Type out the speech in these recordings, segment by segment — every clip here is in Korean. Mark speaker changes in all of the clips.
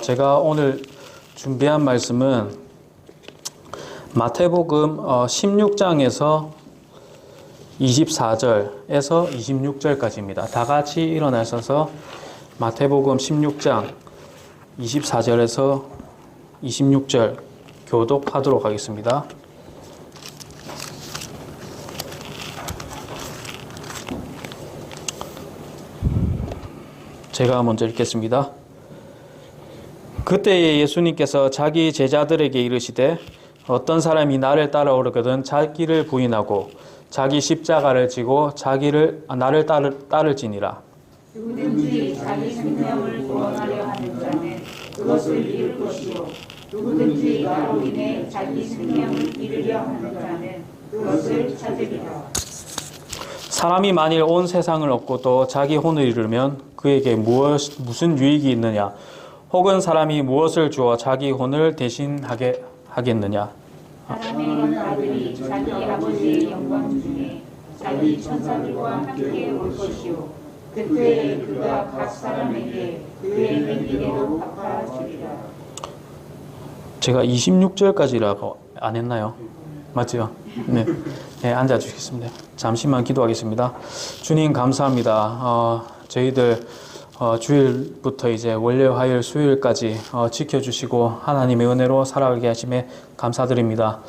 Speaker 1: 제가 오늘 준비한 말씀은 마태복음 16장에서 24절에서 26절까지입니다. 다 같이 일어나셔서 마태복음 16장 24절에서 26절 교독하도록 하겠습니다. 제가 먼저 읽겠습니다. 그때에 예수님께서 자기 제자들에게 이르시되 어떤 사람이 나를 따라오려거든 자기를 부인하고 자기 십자가를 지고 나를 따를지니라.
Speaker 2: 누구든지 자기 생명을 구원하려 하는 자는 그것을 잃을 것이요 누구든지 나로 인해 자기 생명을 잃으려 하는 자는 그것을 찾으리라.
Speaker 1: 사람이 만일 온 세상을 얻고 또 자기 혼을 잃으면 그에게 무슨 유익이 있느냐? 혹은 사람이 무엇을 주어 자기 혼을 대신하게 하겠느냐?
Speaker 2: 사람의 아들이 자기 아버지의 영광 중에 자기 천사들과 함께 올 것이요 그때에 그가 각 사람에게 그의 행위대로 갚아주리라.
Speaker 1: 제가 26절까지라고 안 했나요? 맞죠? 네. 네, 앉아주시겠습니다. 잠시만 기도하겠습니다. 주님 감사합니다. 저희들 주일부터 이제 월요일, 화요일, 수요일까지 지켜주시고 하나님의 은혜로 살아가게 하심에 감사드립니다.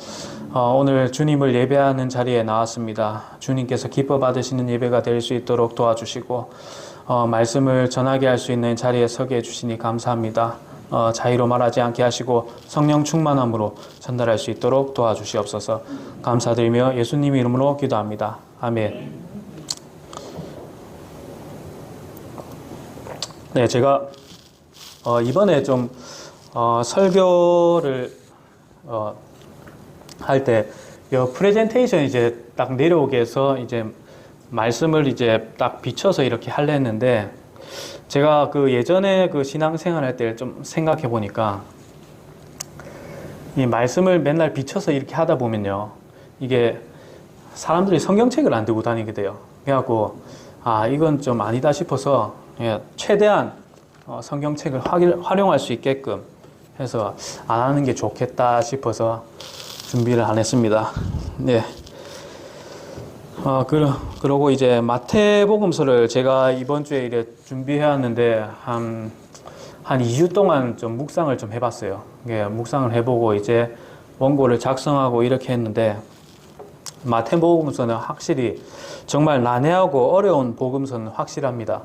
Speaker 1: 오늘 주님을 예배하는 자리에 나왔습니다. 주님께서 기뻐 받으시는 예배가 될 수 있도록 도와주시고 말씀을 전하게 할 수 있는 자리에 서게 해주시니 감사합니다. 자의로 말하지 않게 하시고 성령 충만함으로 전달할 수 있도록 도와주시옵소서. 감사드리며 예수님 이름으로 기도합니다. 아멘. 네, 제가 이번에 좀 설교를 할 때 프레젠테이션 이제 딱 내려오게 해서 이제 말씀을 이제 딱 비춰서 이렇게 하려 했는데 제가 그 예전에 그 신앙생활 할 때 좀 생각해 보니까 이 말씀을 맨날 비춰서 이렇게 하다 보면요 이게 사람들이 성경책을 안 들고 다니게 돼요. 그래갖고 이건 좀 아니다 싶어서 최대한 성경책을 활용할 수 있게끔 해서 안 하는 게 좋겠다 싶어서 준비를 안 했습니다. 네. 그러고 이제 마태복음서를 제가 이번 주에 이제 준비해왔는데 한 2주 동안 좀 묵상을 좀 해봤어요. 묵상을 해보고 이제 원고를 작성하고 이렇게 했는데 마태복음서는 확실히 정말 난해하고 어려운 복음서는 확실합니다.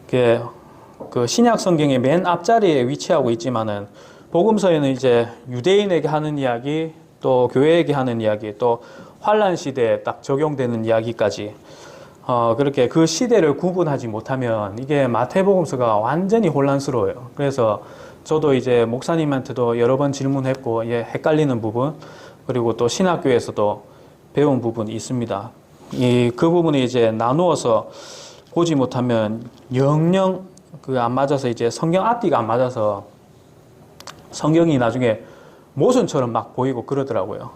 Speaker 1: 그 신약 성경의 맨 앞자리에 위치하고 있지만은 복음서에는 이제 유대인에게 하는 이야기, 또 교회에게 하는 이야기, 또 환란 시대에 딱 적용되는 이야기까지 그렇게 그 시대를 구분하지 못하면 이게 마태복음서가 완전히 혼란스러워요. 그래서 저도 이제 목사님한테도 여러 번 질문했고 헷갈리는 부분, 그리고 또 신학교에서도 배운 부분이 있습니다. 그 부분이 이제 나누어서 보지 못하면 영영 안 맞아서 이제 성경 앞뒤가 안 맞아서 성경이 나중에 모순처럼 막 보이고 그러더라고요.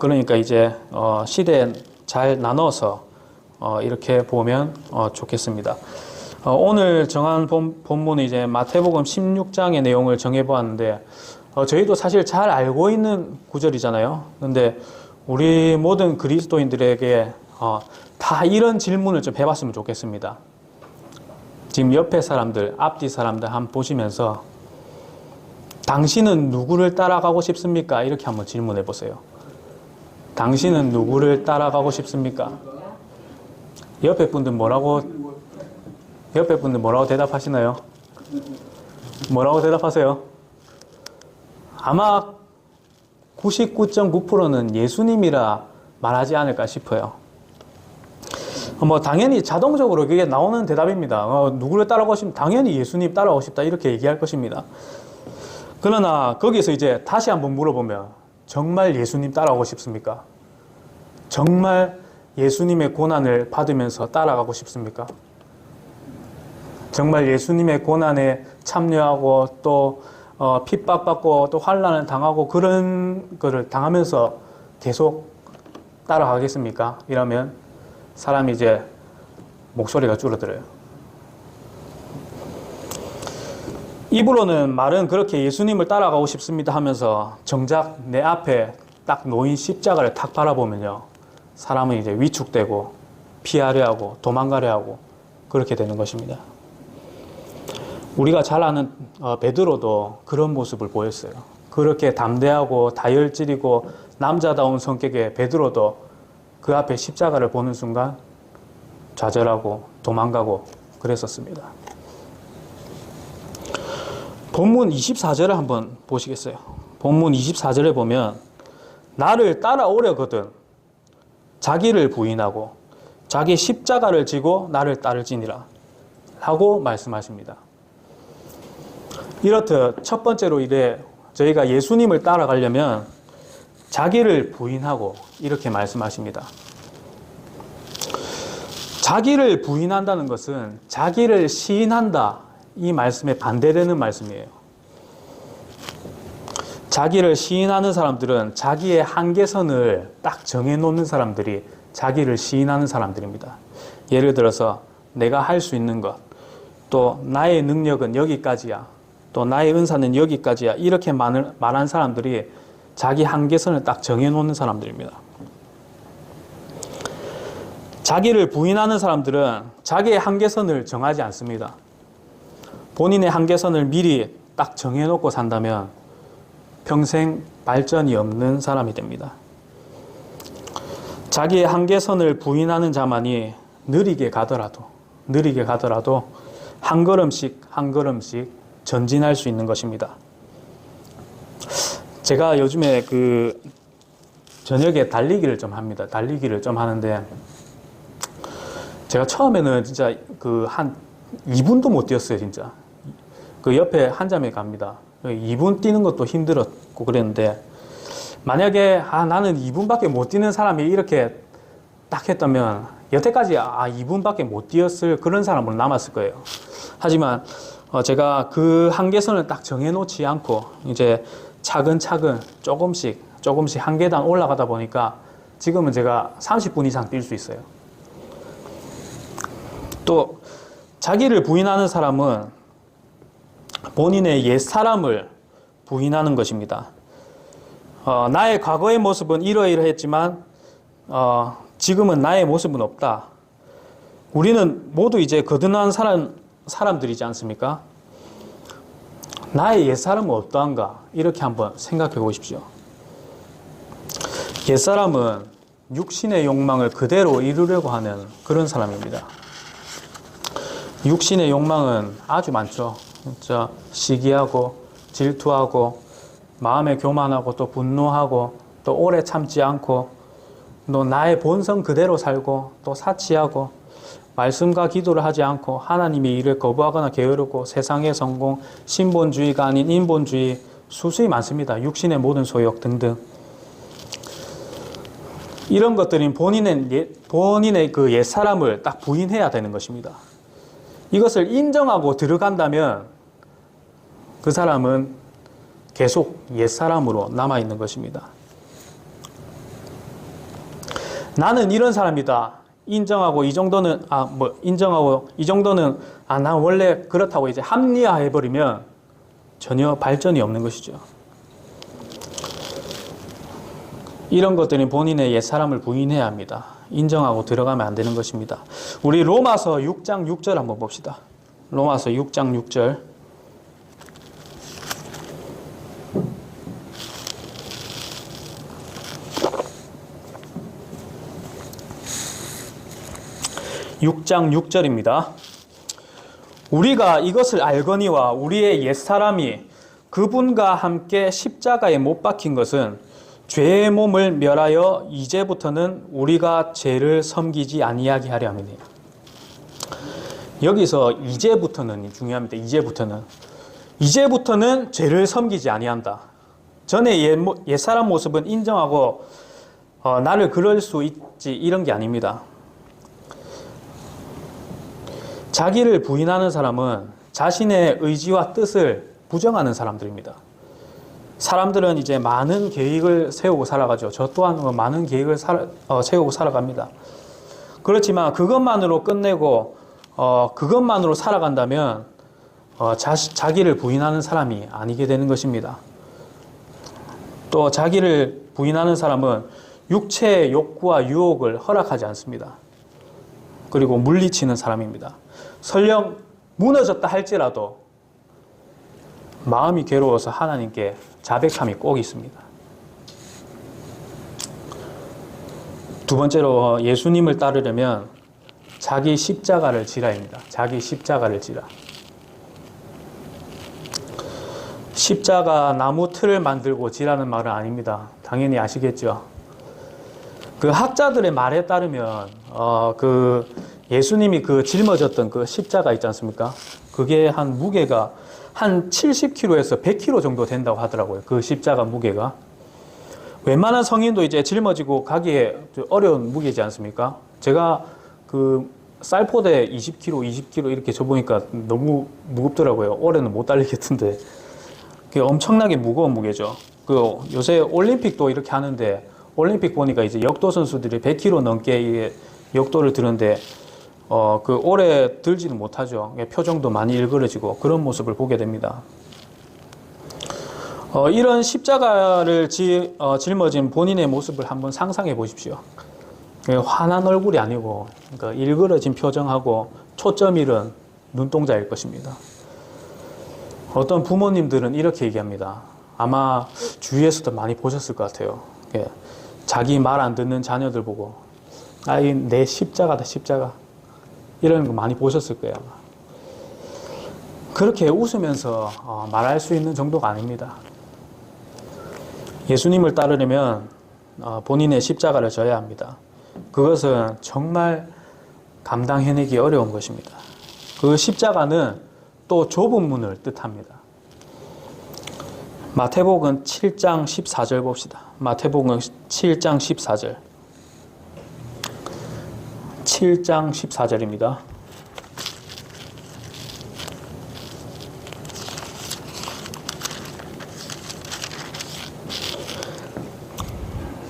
Speaker 1: 그러니까 이제 시대에 잘 나눠서 이렇게 보면 좋겠습니다. 오늘 정한 본문은 이제 마태복음 16장의 내용을 정해보았는데 저희도 사실 잘 알고 있는 구절이잖아요. 근데 우리 모든 그리스도인들에게 다 이런 질문을 좀 해봤으면 좋겠습니다. 지금 옆에 사람들, 앞뒤 사람들 한번 보시면서 당신은 누구를 따라가고 싶습니까? 이렇게 한번 질문해 보세요. 당신은 누구를 따라가고 싶습니까? 옆에 분들 뭐라고 대답하시나요? 뭐라고 대답하세요? 아마 99.9%는 예수님이라 말하지 않을까 싶어요. 당연히 자동적으로 그게 나오는 대답입니다. 누구를 따라가고 싶으면 당연히 예수님 따라가고 싶다 이렇게 얘기할 것입니다. 그러나 거기서 이제 다시 한번 물어보면 정말 예수님 따라가고 싶습니까? 정말 예수님의 고난을 받으면서 따라가고 싶습니까? 정말 예수님의 고난에 참여하고 또 핍박받고 또 환난을 당하고 그런 거를 당하면서 계속 따라가겠습니까? 이러면 사람이 이제 목소리가 줄어들어요. 입으로는 말은 그렇게 예수님을 따라가고 싶습니다 하면서 정작 내 앞에 딱 놓인 십자가를 탁 바라보면요, 사람은 이제 위축되고 피하려 하고 도망가려 하고 그렇게 되는 것입니다. 우리가 잘 아는 베드로도 그런 모습을 보였어요. 그렇게 담대하고 다혈질이고 남자다운 성격의 베드로도 그 앞에 십자가를 보는 순간 좌절하고 도망가고 그랬었습니다. 본문 24절을 한번 보시겠어요? 본문 24절에 보면 나를 따라오려거든 자기를 부인하고 자기 십자가를 지고 나를 따를지니라 라고 말씀하십니다. 이렇듯 첫 번째로 이래 저희가 예수님을 따라가려면 자기를 부인하고 이렇게 말씀하십니다. 자기를 부인한다는 것은 자기를 시인한다, 이 말씀에 반대되는 말씀이에요. 자기를 시인하는 사람들은 자기의 한계선을 딱 정해놓는 사람들이 자기를 시인하는 사람들입니다. 예를 들어서 내가 할 수 있는 것, 또 나의 능력은 여기까지야, 또 나의 은사는 여기까지야, 이렇게 말한 사람들이 자기 한계선을 딱 정해놓는 사람들입니다. 자기를 부인하는 사람들은 자기의 한계선을 정하지 않습니다. 본인의 한계선을 미리 딱 정해놓고 산다면 평생 발전이 없는 사람이 됩니다. 자기의 한계선을 부인하는 자만이 느리게 가더라도 한 걸음씩 한 걸음씩 전진할 수 있는 것입니다. 제가 요즘에 저녁에 달리기를 좀 합니다. 달리기를 좀 하는데 제가 처음에는 진짜 한 2분도 못 뛰었어요, 진짜. 그 옆에 한 자매 갑니다. 2분 뛰는 것도 힘들었고 그랬는데, 만약에 나는 2분밖에 못 뛰는 사람이 이렇게 딱 했다면 여태까지 2분밖에 못 뛰었을 그런 사람으로 남았을 거예요. 하지만 제가 그 한계선을 딱 정해놓지 않고 이제 차근차근 조금씩 한 계단 올라가다 보니까 지금은 제가 30분 이상 뛸 수 있어요. 또 자기를 부인하는 사람은 본인의 옛사람을 부인하는 것입니다. 나의 과거의 모습은 이러이러했지만 지금은 나의 모습은 없다. 우리는 모두 이제 거듭난 사람들이지 않습니까? 나의 옛사람은 어떠한가? 이렇게 한번 생각해 보십시오. 옛사람은 육신의 욕망을 그대로 이루려고 하는 그런 사람입니다. 육신의 욕망은 아주 많죠. 진짜 시기하고 질투하고 마음에 교만하고 또 분노하고 또 오래 참지 않고 또 나의 본성 그대로 살고 또 사치하고 말씀과 기도를 하지 않고 하나님의 일을 거부하거나 게으르고 세상의 성공, 신본주의가 아닌 인본주의, 수수히 많습니다. 육신의 모든 소욕 등등. 이런 것들은 본인의 그 옛사람을 딱 부인해야 되는 것입니다. 이것을 인정하고 들어간다면 그 사람은 계속 옛사람으로 남아있는 것입니다. 나는 이런 사람이다. 인정하고 이 정도는 난 원래 그렇다고 이제 합리화해버리면 전혀 발전이 없는 것이죠. 이런 것들은 본인의 옛사람을 부인해야 합니다. 인정하고 들어가면 안 되는 것입니다. 우리 로마서 6장 6절 한번 봅시다. 로마서 6장 6절. (6장 6절입니다) 우리가 이것을 알거니와 우리의 옛사람이 그분과 함께 십자가에 못 박힌 것은 죄의 몸을 멸하여 이제부터는 우리가 죄를 섬기지 아니하게 하려 함이니라. 여기서 이제부터는 중요합니다. 이제부터는 죄를 섬기지 아니한다. 전에 옛사람 모습은 인정하고 나를 그럴 수 있지 이런 게 아닙니다. 자기를 부인하는 사람은 자신의 의지와 뜻을 부정하는 사람들입니다. 사람들은 이제 많은 계획을 세우고 살아가죠. 저 또한 많은 계획을 세우고 살아갑니다. 그렇지만 그것만으로 끝내고 그것만으로 살아간다면 자기를 부인하는 사람이 아니게 되는 것입니다. 또 자기를 부인하는 사람은 육체의 욕구와 유혹을 허락하지 않습니다. 그리고 물리치는 사람입니다. 설령 무너졌다 할지라도 마음이 괴로워서 하나님께 자백함이 꼭 있습니다. 두 번째로 예수님을 따르려면 자기 십자가를 지라입니다. 자기 십자가를 지라. 십자가 나무 틀을 만들고 지라는 말은 아닙니다. 당연히 아시겠죠. 그 학자들의 말에 따르면 그 예수님이 그 짊어졌던 그 십자가 있지 않습니까? 그게 한 무게가 한 70kg에서 100kg 정도 된다고 하더라고요. 그 십자가 무게가. 웬만한 성인도 이제 짊어지고 가기에 어려운 무게지 않습니까? 제가 그 쌀포대 20kg 이렇게 져보니까 너무 무겁더라고요. 올해는 못 달리겠던데. 그게 엄청나게 무거운 무게죠. 그 요새 올림픽도 이렇게 하는데 올림픽 보니까 이제 역도 선수들이 100kg 넘게 역도를 드는데 그 오래 들지는 못하죠. 표정도 많이 일그러지고 그런 모습을 보게 됩니다. 이런 십자가를 짊어진 본인의 모습을 한번 상상해 보십시오. 환한 얼굴이 아니고 그러니까 일그러진 표정하고 초점 잃은 눈동자일 것입니다. 어떤 부모님들은 이렇게 얘기합니다. 아마 주위에서도 많이 보셨을 것 같아요. 자기 말 안 듣는 자녀들 보고 아이 내 십자가다 십자가 이런 거 많이 보셨을 거예요. 아마. 그렇게 웃으면서 말할 수 있는 정도가 아닙니다. 예수님을 따르려면 본인의 십자가를 져야 합니다. 그것은 정말 감당해내기 어려운 것입니다. 그 십자가는 또 좁은 문을 뜻합니다. 마태복음 7장 14절 봅시다. 마태복음 7장 14절. 7장 14절입니다.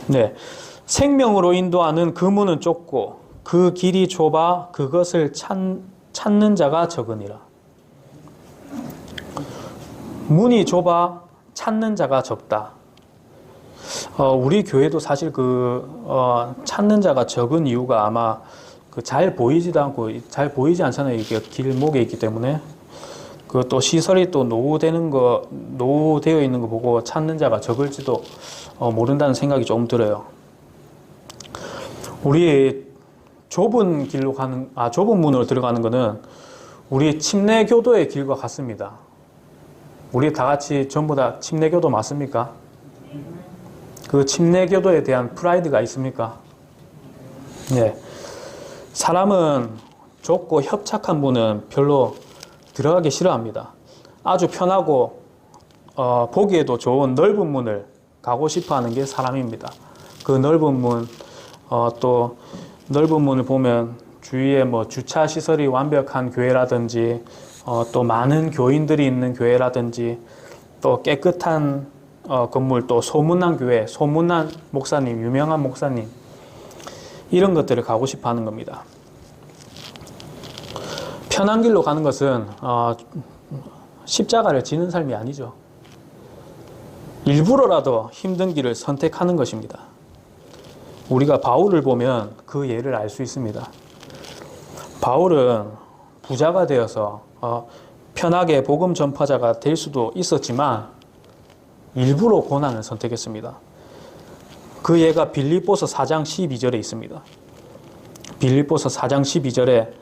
Speaker 1: 네. 생명으로 인도하는 그 문은 좁고 그 길이 좁아 그것을 찾는 자가 적으니라. 문이 좁아 찾는 자가 적다. 우리 교회도 사실 찾는 자가 적은 이유가 아마 잘 보이지도 않고 잘 보이지 않잖아요. 이게 길목에 있기 때문에. 또 시설이 또 노후되어 있는 거 보고 찾는 자가 적을지도 모른다는 생각이 좀 들어요. 우리 좁은 문으로 들어가는 것은 우리 침례교도의 길과 같습니다. 우리 다 같이 전부 다 침례교도 맞습니까? 그 침례교도에 대한 프라이드가 있습니까? 네. 사람은 좁고 협착한 문은 별로 들어가기 싫어합니다. 아주 편하고 보기에도 좋은 넓은 문을 가고 싶어 하는 게 사람입니다. 그 넓은 문, 또 넓은 문을 보면 주위에 주차 시설이 완벽한 교회라든지 또 많은 교인들이 있는 교회라든지 또 깨끗한 건물, 또 소문난 교회, 소문난 목사님, 유명한 목사님 이런 것들을 가고 싶어 하는 겁니다. 편한 길로 가는 것은 십자가를 지는 삶이 아니죠. 일부러라도 힘든 길을 선택하는 것입니다. 우리가 바울을 보면 그 예를 알 수 있습니다. 바울은 부자가 되어서 편하게 복음 전파자가 될 수도 있었지만 일부러 고난을 선택했습니다. 그 예가 빌립보서 4장 12절에 있습니다. 빌립보서 4장 12절에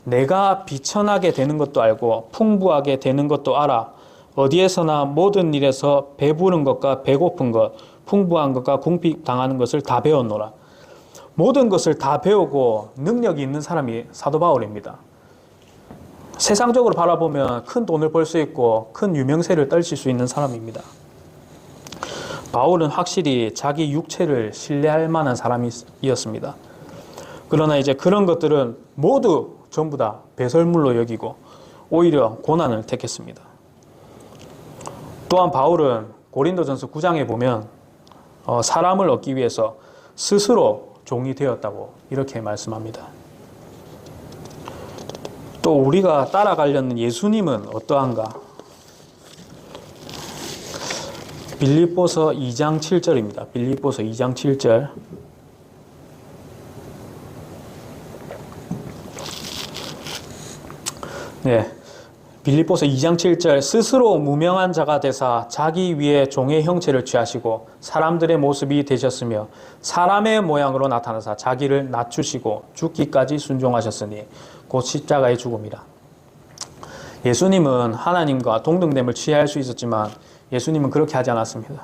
Speaker 1: 내가 비천하게 되는 것도 알고 풍부하게 되는 것도 알아. 어디에서나 모든 일에서 배부른 것과 배고픈 것, 풍부한 것과 궁핍당하는 것을 다 배웠노라. 모든 것을 다 배우고 능력이 있는 사람이 사도 바울입니다. 세상적으로 바라보면 큰 돈을 벌 수 있고 큰 유명세를 떨칠 수 있는 사람입니다. 바울은 확실히 자기 육체를 신뢰할 만한 사람이었습니다. 그러나 이제 그런 것들은 모두 전부 다 배설물로 여기고 오히려 고난을 택했습니다. 또한 바울은 고린도전서 9장에 보면 사람을 얻기 위해서 스스로 종이 되었다고 이렇게 말씀합니다. 또 우리가 따라가려는 예수님은 어떠한가? 빌립보서 2장 7절입니다. 빌립보서 2장 7절. 네. 빌립보서 2장 7절. 스스로 무명한 자가 되사 자기 위에 종의 형체를 취하시고 사람들의 모습이 되셨으며 사람의 모양으로 나타나사 자기를 낮추시고 죽기까지 순종하셨으니 곧 십자가의 죽음이라. 예수님은 하나님과 동등됨을 취할 수 있었지만 예수님은 그렇게 하지 않았습니다.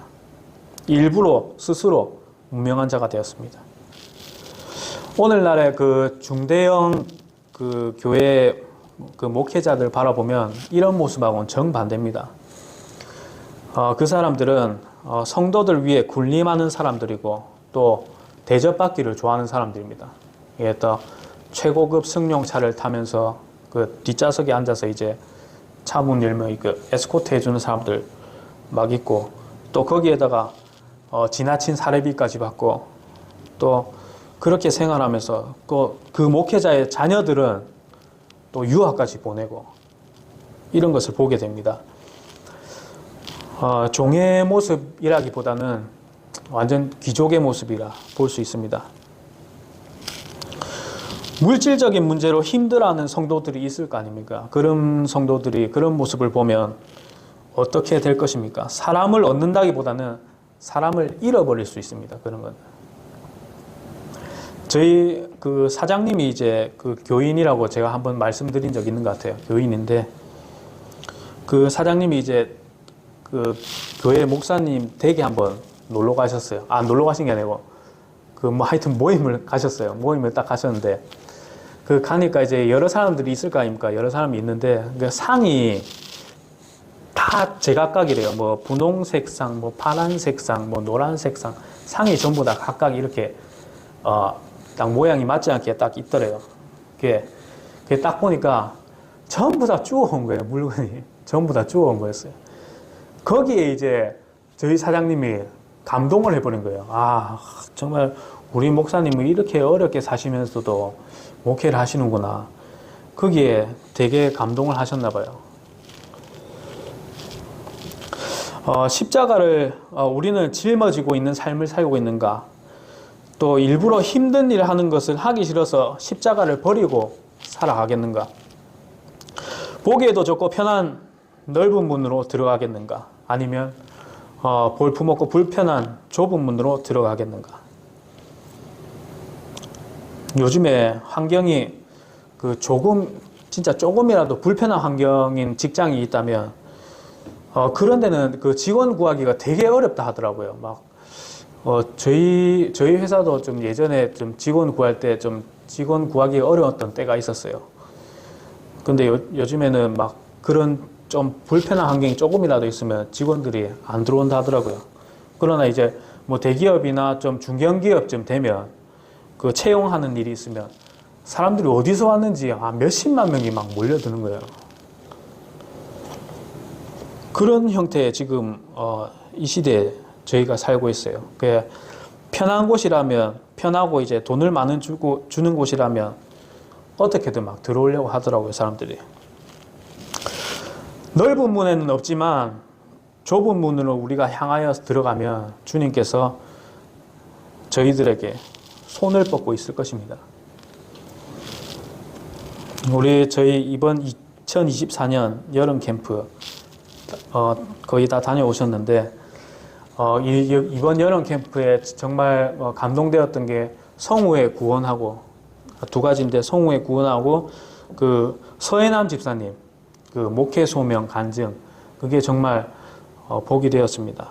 Speaker 1: 일부러 스스로 무명한 자가 되었습니다. 오늘날의 그 중대형 그 교회 그 목회자들 바라보면 이런 모습하고는 정반대입니다. 그 사람들은 성도들 위해 군림하는 사람들이고 또 대접받기를 좋아하는 사람들입니다. 예, 또 최고급 승용차를 타면서 그 뒷좌석에 앉아서 이제 차문 열면 그 에스코트 해주는 사람들 막 있고 또 거기에다가 지나친 사례비까지 받고 또 그렇게 생활하면서 그 목회자의 자녀들은 또 유학까지 보내고 이런 것을 보게 됩니다. 종의 모습이라기보다는 완전 귀족의 모습이라 볼 수 있습니다. 물질적인 문제로 힘들어하는 성도들이 있을 거 아닙니까? 그런 성도들이 그런 모습을 보면 어떻게 될 것입니까? 사람을 얻는다기보다는 사람을 잃어버릴 수 있습니다. 그런 건. 저희 그 사장님이 이제 그 교인이라고 제가 한번 말씀드린 적 있는 것 같아요. 교인인데 그 사장님이 이제 그 교회 목사님 댁에 한번 놀러 가셨어요. 놀러 가신 게 아니고 그 뭐 하여튼 모임을 가셨어요. 모임을 딱 가셨는데 그 가니까 이제 여러 사람들이 있을 거 아닙니까? 여러 사람이 있는데 그 상이 다 제각각이래요. 뭐 분홍색 상, 뭐 파란색 상, 뭐 노란색 상, 상이 전부 다 각각 이렇게 딱 모양이 맞지 않게 딱 있더래요. 그게 딱 보니까 전부 다 주워온 거예요. 물건이 전부 다 주워온 거였어요. 거기에 이제 저희 사장님이 감동을 해버린 거예요. 정말 우리 목사님은 이렇게 어렵게 사시면서도 목회를 하시는구나. 거기에 되게 감동을 하셨나 봐요. 십자가를 우리는 짊어지고 있는 삶을 살고 있는가? 또 일부러 힘든 일을 하는 것을 하기 싫어서 십자가를 버리고 살아가겠는가? 보기에도 좋고 편한 넓은 문으로 들어가겠는가? 아니면 볼품없고 불편한 좁은 문으로 들어가겠는가? 요즘에 환경이 진짜 조금이라도 불편한 환경인 직장이 있다면 그런 데는 그 직원 구하기가 되게 어렵다 하더라고요. 저희 회사도 좀 예전에 좀 직원 구할 때 좀 직원 구하기 어려웠던 때가 있었어요. 근데 요즘에는 그런 좀 불편한 환경이 조금이라도 있으면 직원들이 안 들어온다 하더라고요. 그러나 이제 뭐 대기업이나 좀 중견기업쯤 되면 그 채용하는 일이 있으면 사람들이 어디서 왔는지 몇십만 명이 막 몰려드는 거예요. 그런 형태의 지금 이 시대에 저희가 살고 있어요. 편한 곳이라면 편하고 이제 돈을 많이 주는 곳이라면 어떻게든 막 들어오려고 하더라고요, 사람들이. 넓은 문에는 없지만 좁은 문으로 우리가 향하여 들어가면 주님께서 저희들에게 손을 뻗고 있을 것입니다. 저희 이번 2024년 여름 캠프 거의 다 다녀오셨는데 이번 여름 캠프에 정말 감동되었던 게 성우의 구원하고 두 가지인데 성우의 구원하고 그 서해남 집사님 그 목회 소명 간증 그게 정말 복이 되었습니다.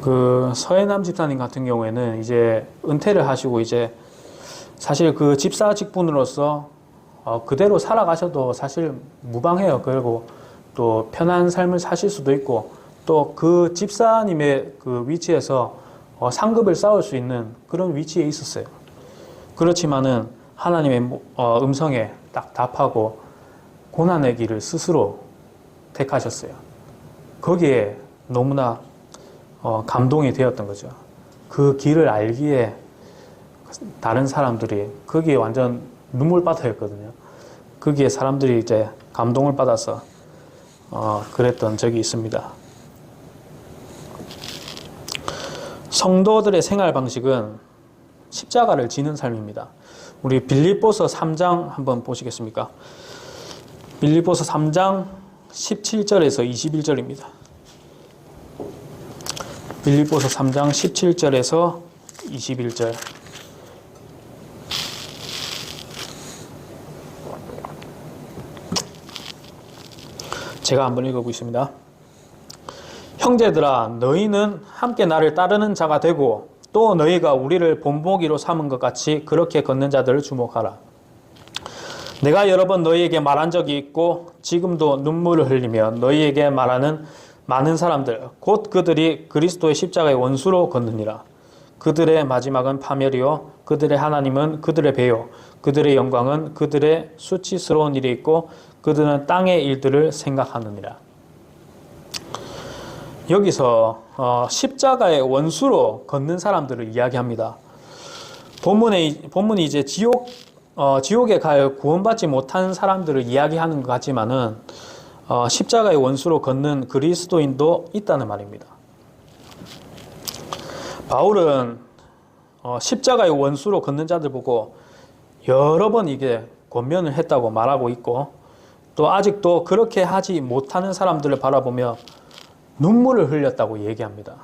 Speaker 1: 그 서해남 집사님 같은 경우에는 이제 은퇴를 하시고 이제 사실 그 집사 직분으로서 그대로 살아가셔도 사실 무방해요. 그리고 또 편한 삶을 사실 수도 있고 또 그 집사님의 그 위치에서 상급을 쌓을 수 있는 그런 위치에 있었어요. 그렇지만은 하나님의 음성에 딱 답하고 고난의 길을 스스로 택하셨어요. 거기에 너무나 감동이 되었던 거죠. 그 길을 알기에 다른 사람들이 거기에 완전 눈물바다였거든요. 거기에 사람들이 이제 감동을 받아서 그랬던 적이 있습니다. 성도들의 생활 방식은 십자가를 지는 삶입니다. 우리 빌립보서 3장 한번 보시겠습니까? 빌립보서 3장 17절에서 21절입니다. 빌립보서 3장 17절에서 21절. 제가 한번 읽어보겠습니다. 형제들아, 너희는 함께 나를 따르는 자가 되고 또 너희가 우리를 본보기로 삼은 것 같이 그렇게 걷는 자들을 주목하라. 내가 여러 번 너희에게 말한 적이 있고 지금도 눈물을 흘리며 너희에게 말하는 많은 사람들, 곧 그들이 그리스도의 십자가의 원수로 걷느니라. 그들의 마지막은 파멸이요 그들의 하나님은 그들의 배요 그들의 영광은 그들의 수치스러운 일이 있고 그들은 땅의 일들을 생각하느니라. 여기서 십자가의 원수로 걷는 사람들을 이야기합니다. 본문이 이제 지옥에 갈 구원받지 못한 사람들을 이야기하는 것 같지만은 십자가의 원수로 걷는 그리스도인도 있다는 말입니다. 바울은 십자가의 원수로 걷는 자들 보고 여러 번 이게 권면을 했다고 말하고 있고 또 아직도 그렇게 하지 못하는 사람들을 바라보며 눈물을 흘렸다고 얘기합니다.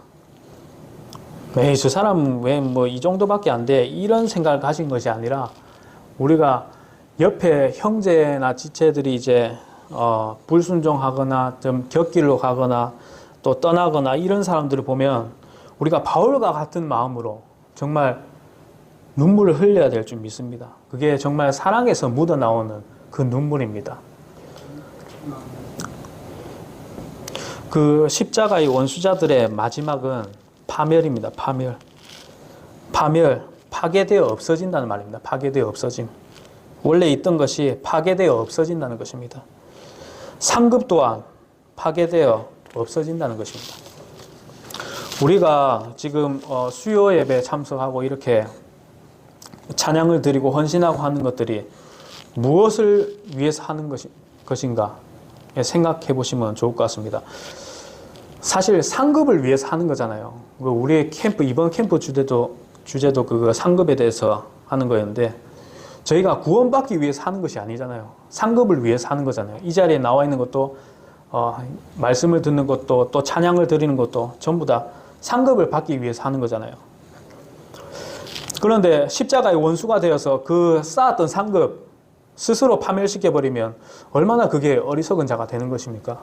Speaker 1: 에이, 저 사람 왜 뭐 이 정도밖에 안 돼? 이런 생각을 가진 것이 아니라 우리가 옆에 형제나 지체들이 이제 불순종하거나 좀 곁길로 가거나 또 떠나거나 이런 사람들을 보면 우리가 바울과 같은 마음으로 정말 눈물을 흘려야 될 줄 믿습니다. 그게 정말 사랑에서 묻어나오는 그 눈물입니다. 그 십자가의 원수자들의 마지막은 파멸입니다. 파괴되어 없어진다는 말입니다. 파괴되어 없어짐. 원래 있던 것이 파괴되어 없어진다는 것입니다. 상급 또한 파괴되어 없어진다는 것입니다. 우리가 지금 수요 예배 참석하고 이렇게 찬양을 드리고 헌신하고 하는 것들이 무엇을 위해서 하는 것인가 생각해 보시면 좋을 것 같습니다. 사실 상급을 위해서 하는 거잖아요. 우리의 캠프, 이번 캠프 주제도 그 상급에 대해서 하는 거였는데 저희가 구원받기 위해서 하는 것이 아니잖아요. 상급을 위해서 하는 거잖아요. 이 자리에 나와 있는 것도 말씀을 듣는 것도 또 찬양을 드리는 것도 전부 다 상급을 받기 위해서 하는 거잖아요. 그런데 십자가의 원수가 되어서 그 쌓았던 상급 스스로 파멸시켜버리면 얼마나 그게 어리석은 자가 되는 것입니까?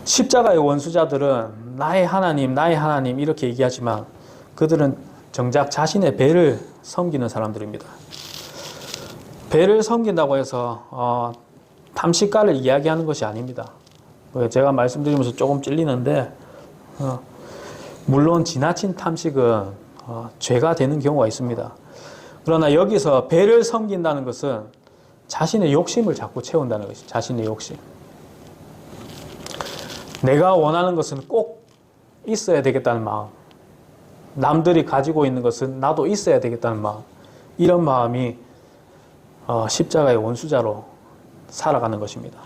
Speaker 1: 십자가의 원수자들은 나의 하나님 이렇게 얘기하지만 그들은 정작 자신의 배를 섬기는 사람들입니다. 배를 섬긴다고 해서 탐식가를 이야기하는 것이 아닙니다. 제가 말씀드리면서 조금 찔리는데 물론 지나친 탐식은 죄가 되는 경우가 있습니다. 그러나 여기서 배를 섬긴다는 것은 자신의 욕심을 자꾸 채운다는 것이죠. 자신의 욕심. 내가 원하는 것은 꼭 있어야 되겠다는 마음. 남들이 가지고 있는 것은 나도 있어야 되겠다는 마음. 이런 마음이 십자가의 원수자로 살아가는 것입니다.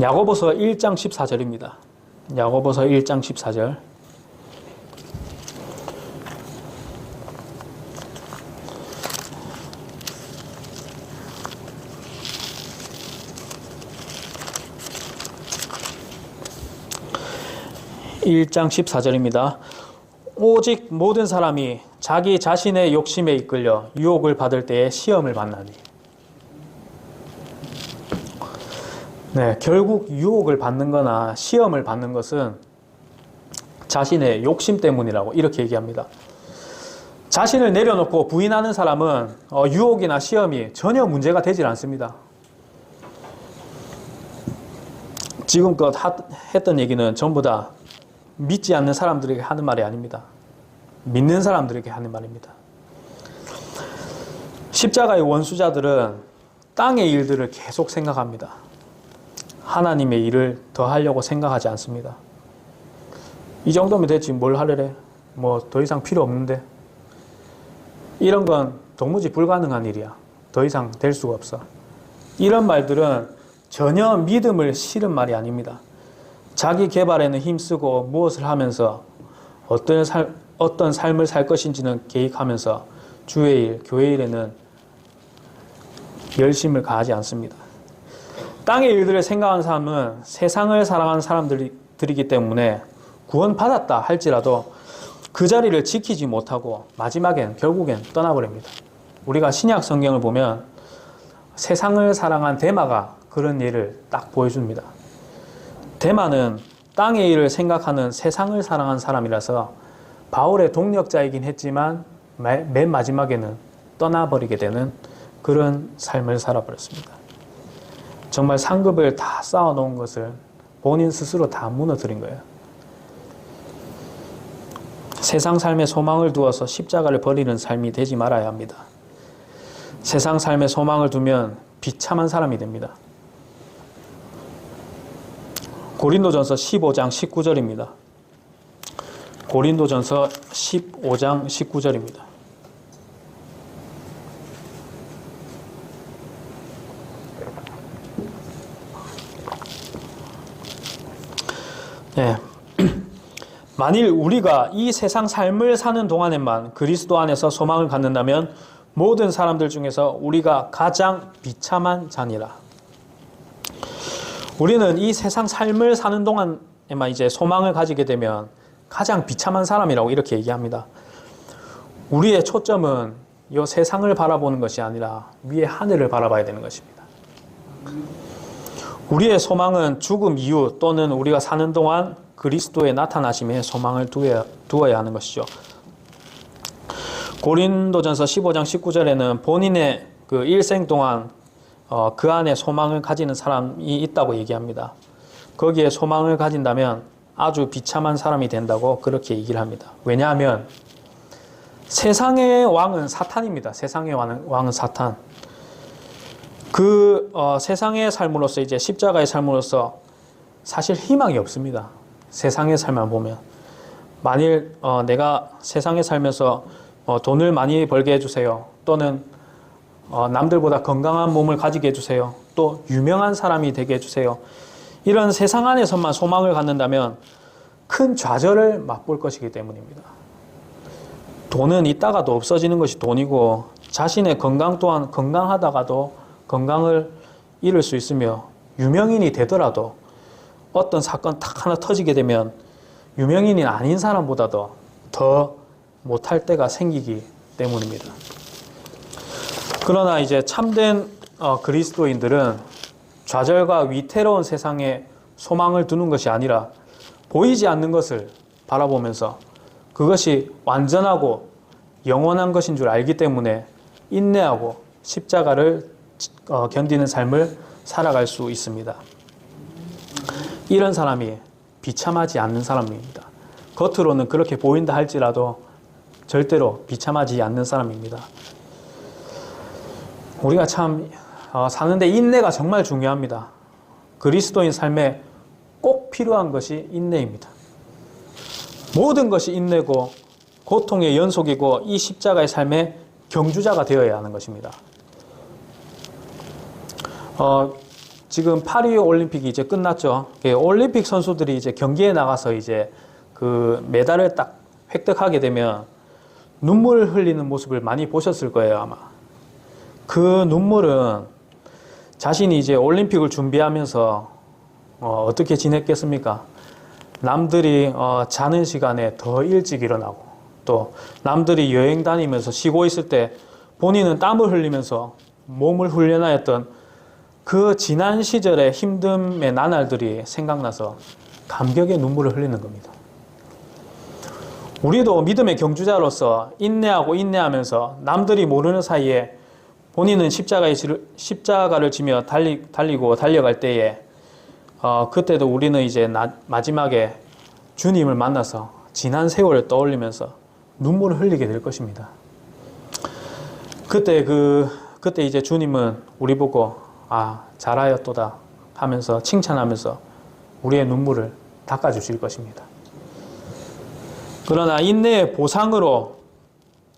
Speaker 1: 야고보서 1장 14절입니다. 야고보서 1장 14절. (1장 14절입니다) 오직 모든 사람이 자기 자신의 욕심에 이끌려 유혹을 받을 때에 시험을 만나니. 네, 결국 유혹을 받는 거나 시험을 받는 것은 자신의 욕심 때문이라고 이렇게 얘기합니다. 자신을 내려놓고 부인하는 사람은 유혹이나 시험이 전혀 문제가 되질 않습니다. 지금껏 했던 얘기는 전부 다 믿지 않는 사람들에게 하는 말이 아닙니다. 믿는 사람들에게 하는 말입니다. 십자가의 원수자들은 땅의 일들을 계속 생각합니다. 하나님의 일을 더 하려고 생각하지 않습니다. 이 정도면 됐지 뭘 하려래? 뭐 더 이상 필요 없는데. 이런 건 도무지 불가능한 일이야. 더 이상 될 수가 없어. 이런 말들은 전혀 믿음을 실은 말이 아닙니다. 자기 개발에는 힘쓰고 무엇을 하면서 어떤 삶을 살 것인지는 계획하면서 주의 일, 교회 일에는 열심을 가하지 않습니다. 땅의 일들을 생각하는 사람은 세상을 사랑하는 사람들이기 때문에 구원받았다 할지라도 그 자리를 지키지 못하고 결국엔 떠나버립니다. 우리가 신약 성경을 보면 세상을 사랑한 데마가 그런 예를 딱 보여줍니다. 데마는 땅의 일을 생각하는 세상을 사랑한 사람이라서 바울의 동력자이긴 했지만 맨 마지막에는 떠나버리게 되는 그런 삶을 살아버렸습니다. 정말 상급을 다 쌓아놓은 것을 본인 스스로 다 무너뜨린 거예요. 세상 삶에 소망을 두어서 십자가를 버리는 삶이 되지 말아야 합니다. 세상 삶에 소망을 두면 비참한 사람이 됩니다. 고린도전서 15장 19절입니다. 고린도전서 15장 19절입니다. 네. 만일 우리가 이 세상 삶을 사는 동안에만 그리스도 안에서 소망을 갖는다면 모든 사람들 중에서 우리가 가장 비참한 자니라. 우리는 이 세상 삶을 사는 동안에만 이제 소망을 가지게 되면 가장 비참한 사람이라고 이렇게 얘기합니다. 우리의 초점은 이 세상을 바라보는 것이 아니라 위의 하늘을 바라봐야 되는 것입니다. 우리의 소망은 죽음 이후 또는 우리가 사는 동안 그리스도의 나타나심에 소망을 두어야 하는 것이죠. 고린도전서 15장 19절에는 본인의 그 일생 동안 그 안에 소망을 가지는 사람이 있다고 얘기합니다. 거기에 소망을 가진다면 아주 비참한 사람이 된다고 그렇게 얘기를 합니다. 왜냐하면 세상의 왕은 사탄입니다. 세상의 왕은 사탄. 세상의 삶으로서 이제 십자가의 삶으로서 사실 희망이 없습니다. 세상의 삶만 보면. 만일 내가 세상에 살면서 돈을 많이 벌게 해주세요. 또는 남들보다 건강한 몸을 가지게 해주세요. 또 유명한 사람이 되게 해주세요. 이런 세상 안에서만 소망을 갖는다면 큰 좌절을 맛볼 것이기 때문입니다. 돈은 있다가도 없어지는 것이 돈이고 자신의 건강 또한 건강하다가도 건강을 잃을 수 있으며 유명인이 되더라도 어떤 사건 딱 하나 터지게 되면 유명인이 아닌 사람보다도 더 못할 때가 생기기 때문입니다. 그러나 이제 참된 그리스도인들은 좌절과 위태로운 세상에 소망을 두는 것이 아니라 보이지 않는 것을 바라보면서 그것이 완전하고 영원한 것인 줄 알기 때문에 인내하고 십자가를 견디는 삶을 살아갈 수 있습니다. 이런 사람이 비참하지 않는 사람입니다. 겉으로는 그렇게 보인다 할지라도 절대로 비참하지 않는 사람입니다. 우리가 참 사는데 인내가 정말 중요합니다. 그리스도인 삶에 꼭 필요한 것이 인내입니다. 모든 것이 인내고 고통의 연속이고 이 십자가의 삶의 경주자가 되어야 하는 것입니다. 지금 파리 올림픽이 이제 끝났죠. 올림픽 선수들이 이제 경기에 나가서 이제 그 메달을 딱 획득하게 되면 눈물을 흘리는 모습을 많이 보셨을 거예요, 아마. 그 눈물은 자신이 이제 올림픽을 준비하면서 어떻게 지냈겠습니까? 남들이 자는 시간에 더 일찍 일어나고 또 남들이 여행 다니면서 쉬고 있을 때 본인은 땀을 흘리면서 몸을 훈련하였던 그 지난 시절의 힘듦의 나날들이 생각나서 감격의 눈물을 흘리는 겁니다. 우리도 믿음의 경주자로서 인내하면서 남들이 모르는 사이에 본인은 십자가를 지며 달리고 달려갈 때에 그때도 우리는 이제 마지막에 주님을 만나서 지난 세월을 떠올리면서 눈물을 흘리게 될 것입니다. 그때 이제 주님은 우리 보고 잘하였도다 하면서 칭찬하면서 우리의 눈물을 닦아주실 것입니다. 그러나 인내의 보상으로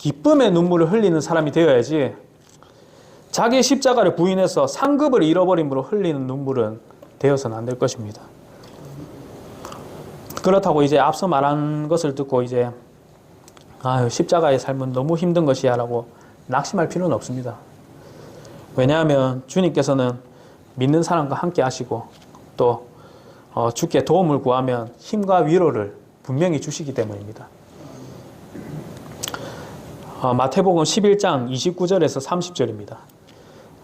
Speaker 1: 기쁨의 눈물을 흘리는 사람이 되어야지 자기 십자가를 부인해서 상급을 잃어버림으로 흘리는 눈물은 되어서는 안 될 것입니다. 그렇다고 이제 앞서 말한 것을 듣고 이제 십자가의 삶은 너무 힘든 것이야 라고 낙심할 필요는 없습니다. 왜냐하면 주님께서는 믿는 사람과 함께 하시고 또 주께 도움을 구하면 힘과 위로를 분명히 주시기 때문입니다. 마태복음 11장 29절에서 30절입니다.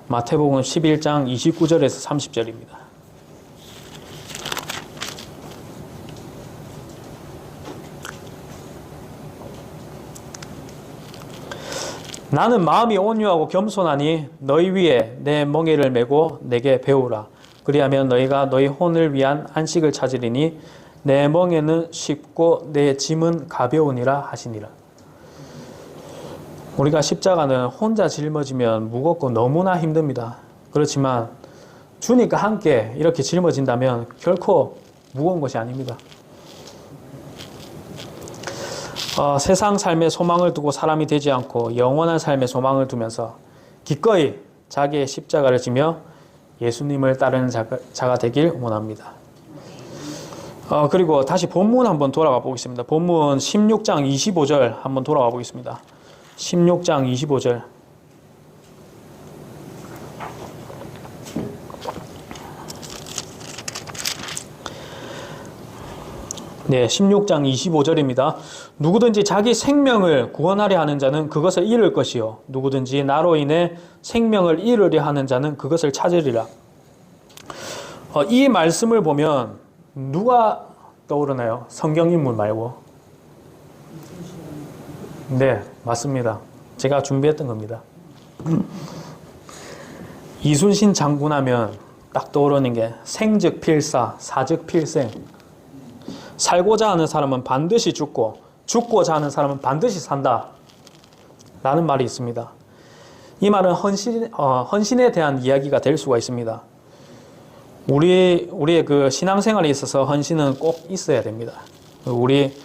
Speaker 1: 마태복음 11장 29절에서 30절입니다. 나는 마음이 온유하고 겸손하니 너희 위에 내 멍에를 메고 내게 배우라. 그리하면 너희가 너희 혼을 위한 안식을 찾으리니 내 멍에는 쉽고 내 짐은 가벼우니라 하시니라. 우리가 십자가는 혼자 짊어지면 무겁고 너무나 힘듭니다. 그렇지만 주님과 함께 이렇게 짊어진다면 결코 무거운 것이 아닙니다. 세상 삶의 소망을 두고 사람이 되지 않고 영원한 삶의 소망을 두면서 기꺼이 자기의 십자가를 지며 예수님을 따르는 자가 되길 원합니다. 그리고 다시 본문 한번 돌아가 보겠습니다. 본문 16장 25절 한번 돌아가 보겠습니다. 16장 25절. 네, 16장 25절입니다. 누구든지 자기 생명을 구원하려 하는 자는 그것을 잃을 것이요 누구든지 나로 인해 생명을 잃으려 하는 자는 그것을 찾으리라. 이 말씀을 보면 누가 떠오르나요? 성경인물 말고. 네, 맞습니다. 제가 준비했던 겁니다. 이순신 장군 하면 딱 떠오르는 게 생즉 필사, 사즉 필생. 살고자 하는 사람은 반드시 죽고 죽고자 하는 사람은 반드시 산다 라는 말이 있습니다. 이 말은 헌신에 대한 이야기가 될 수가 있습니다. 우리의 그 신앙생활에 있어서 헌신은 꼭 있어야 됩니다. 우리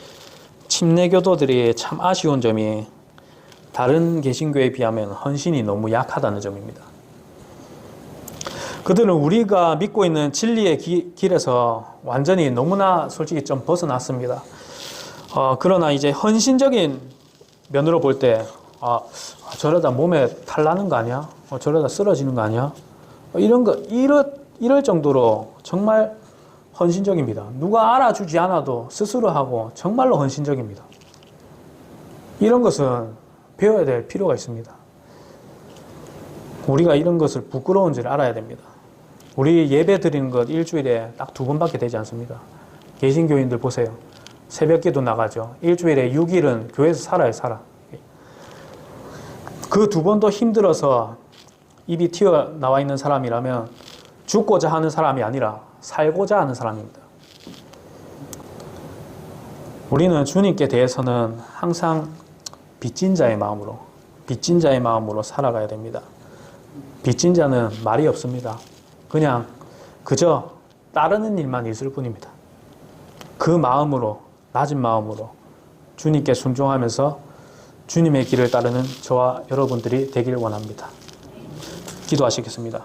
Speaker 1: 침례교도들이 참 아쉬운 점이 다른 개신교에 비하면 헌신이 너무 약하다는 점입니다. 그들은 우리가 믿고 있는 진리의 길에서 완전히 너무나 솔직히 좀 벗어났습니다. 그러나 이제 헌신적인 면으로 볼 때 저러다 몸에 탈 나는 거 아니야? 저러다 쓰러지는 거 아니야? 이럴 정도로 정말 헌신적입니다. 누가 알아주지 않아도 스스로 하고 정말로 헌신적입니다. 이런 것은 배워야 될 필요가 있습니다. 우리가 이런 것을 부끄러운 줄 알아야 됩니다. 우리 예배 드리는 것 일주일에 딱 2번밖에 되지 않습니다. 개신교인들 보세요. 새벽기도 나가죠. 일주일에 6일은 교회에서 살아. 그 2번도 힘들어서 입이 튀어나와 있는 사람이라면 죽고자 하는 사람이 아니라 살고자 하는 사람입니다. 우리는 주님께 대해서는 항상 빚진 자의 마음으로 살아가야 됩니다. 빚진 자는 말이 없습니다. 그냥 그저 따르는 일만 있을 뿐입니다. 그 마음으로, 낮은 마음으로 주님께 순종하면서 주님의 길을 따르는 저와 여러분들이 되길 원합니다. 기도하시겠습니다.